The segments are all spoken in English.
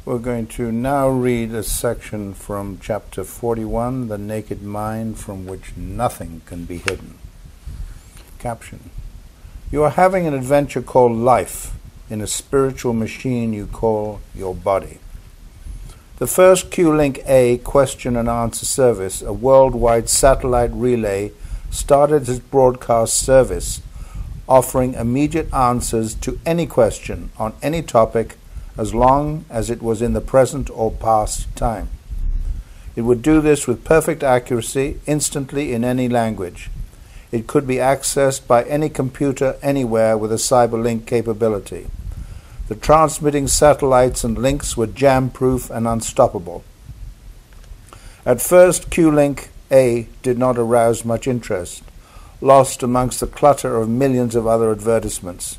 We're going to now read a section from chapter 41, The Naked Mind from which nothing can be hidden. Caption: You are having an adventure called life in a spiritual machine you call your body. The first Q-Link A question and answer service, a worldwide satellite relay, started its broadcast service, offering immediate answers to any question on any topic as long as it was in the present or past time. It would do this with perfect accuracy, instantly in any language. It could be accessed by any computer anywhere with a cyberlink capability. The transmitting satellites and links were jam-proof and unstoppable. At first, Q-Link A did not arouse much interest, lost amongst the clutter of millions of other advertisements.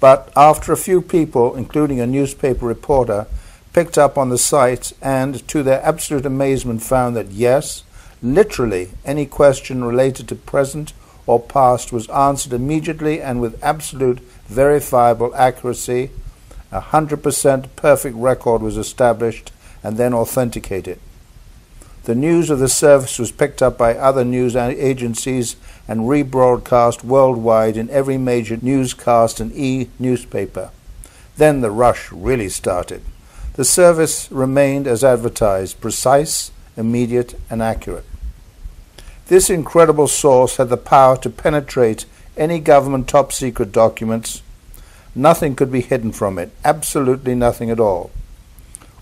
But after a few people, including a newspaper reporter, picked up on the site and, to their absolute amazement, found that yes, literally any question related to present or past was answered immediately and with absolute verifiable accuracy. 100% perfect record was established and then authenticated. The news of the service was picked up by other news agencies and rebroadcast worldwide in every major newscast and e-newspaper. Then the rush really started. The service remained as advertised, precise, immediate, and accurate. This incredible source had the power to penetrate any government top-secret documents. Nothing could be hidden from it, absolutely nothing at all.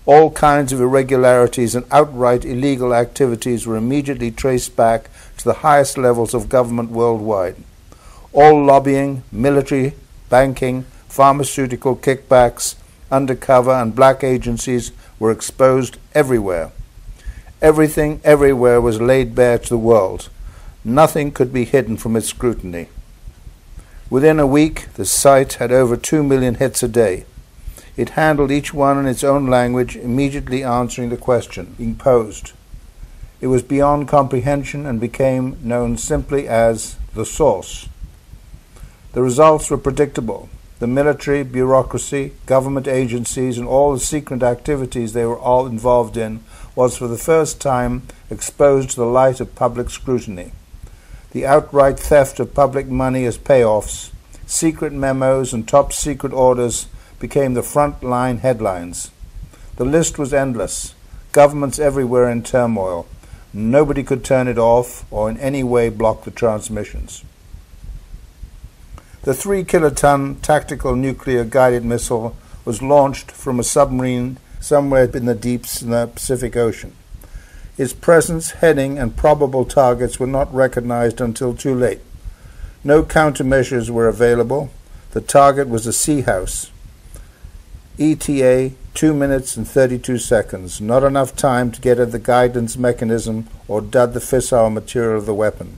All kinds of irregularities and outright illegal activities were immediately traced back to the highest levels of government worldwide. All lobbying, military, banking, pharmaceutical kickbacks, undercover and black agencies were exposed everywhere. Everything everywhere was laid bare to the world. Nothing could be hidden from its scrutiny. Within a week, the site had over 2 million hits a day. It handled each one in its own language, immediately answering the question being posed. It was beyond comprehension and became known simply as the source. The results were predictable. The military, bureaucracy, government agencies, and all the secret activities they were all involved in was for the first time exposed to the light of public scrutiny. The outright theft of public money as payoffs, secret memos, and top-secret orders became the front-line headlines. The list was endless. Governments everywhere in turmoil. Nobody could turn it off or in any way block the transmissions. The 3-kiloton tactical nuclear-guided missile was launched from a submarine somewhere in the deeps in the Pacific Ocean. Its presence, heading, and probable targets were not recognized until too late. No countermeasures were available. The target was a sea house. ETA 2 minutes and 32 seconds. Not enough time to get at the guidance mechanism or dud the fissile material of the weapon.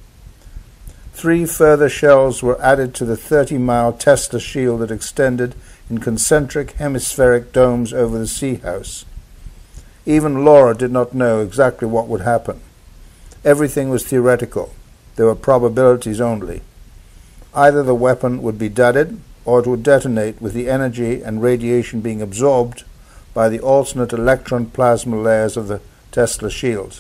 3 further shells were added to the 30-mile Tesla shield that extended in concentric hemispheric domes over the sea house. Even Laura did not know exactly what would happen. Everything was theoretical. There were probabilities only. Either the weapon would be dudded, or it would detonate with the energy and radiation being absorbed by the alternate electron plasma layers of the Tesla shield.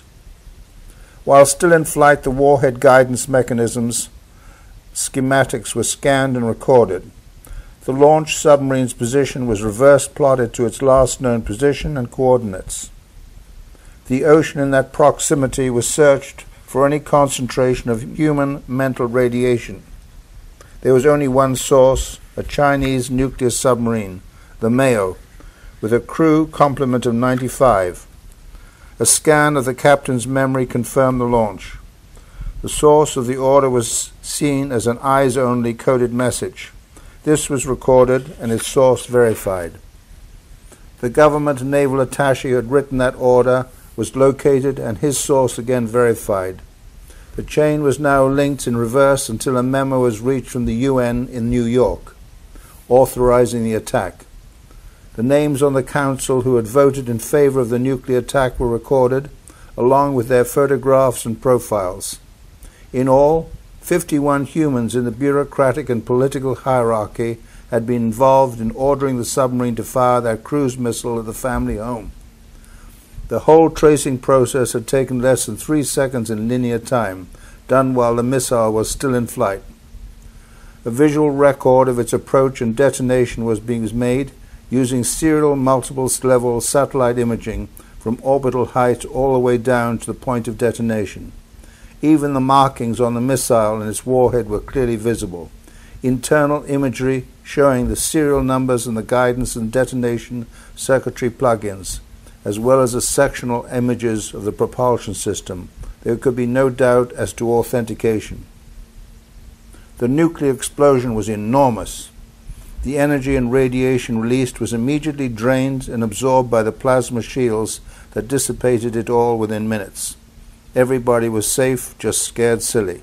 While still in flight, the warhead guidance mechanisms schematics were scanned and recorded. The launch submarine's position was reverse plotted to its last known position and coordinates. The ocean in that proximity was searched for any concentration of human mental radiation. There was only one source, a Chinese nuclear submarine, the Mayo, with a crew complement of 95. A scan of the captain's memory confirmed the launch. The source of the order was seen as an eyes-only coded message. This was recorded and its source verified. The government naval attaché who had written that order was located and his source again verified. The chain was now linked in reverse until a memo was reached from the UN in New York, authorizing the attack. The names on the council who had voted in favor of the nuclear attack were recorded, along with their photographs and profiles. In all, 51 humans in the bureaucratic and political hierarchy had been involved in ordering the submarine to fire that cruise missile at the family home. The whole tracing process had taken less than 3 seconds in linear time, done while the missile was still in flight. A visual record of its approach and detonation was being made using serial multiple-level satellite imaging from orbital height all the way down to the point of detonation. Even the markings on the missile and its warhead were clearly visible. Internal imagery showing the serial numbers and the guidance and detonation circuitry plugins, as well as the sectional images of the propulsion system. There could be no doubt as to authentication. The nuclear explosion was enormous. The energy and radiation released was immediately drained and absorbed by the plasma shields that dissipated it all within minutes. Everybody was safe, just scared silly.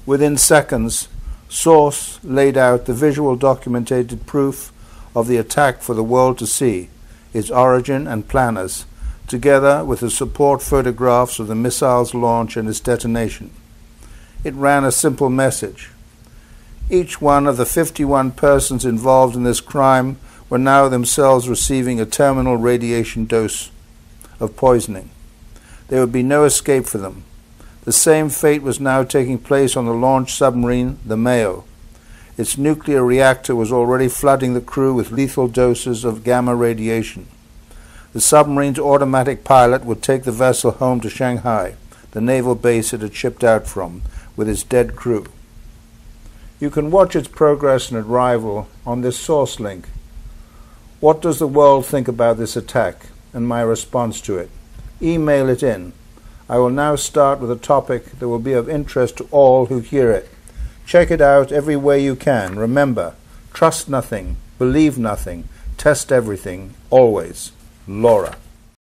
Within seconds, Source laid out the visual documented proof of the attack for the world to see, its origin and planners, together with the support photographs of the missile's launch and its detonation. It ran a simple message. Each one of the 51 persons involved in this crime were now themselves receiving a terminal radiation dose of poisoning. There would be no escape for them. The same fate was now taking place on the launch submarine, the Mayo. Its nuclear reactor was already flooding the crew with lethal doses of gamma radiation. The submarine's automatic pilot would take the vessel home to Shanghai, the naval base it had shipped out from, with its dead crew. You can watch its progress and arrival on this source link. What does the world think about this attack and my response to it? Email it in. I will now start with a topic that will be of interest to all who hear it. Check it out every way you can. Remember, trust nothing, believe nothing, test everything, always. Laura.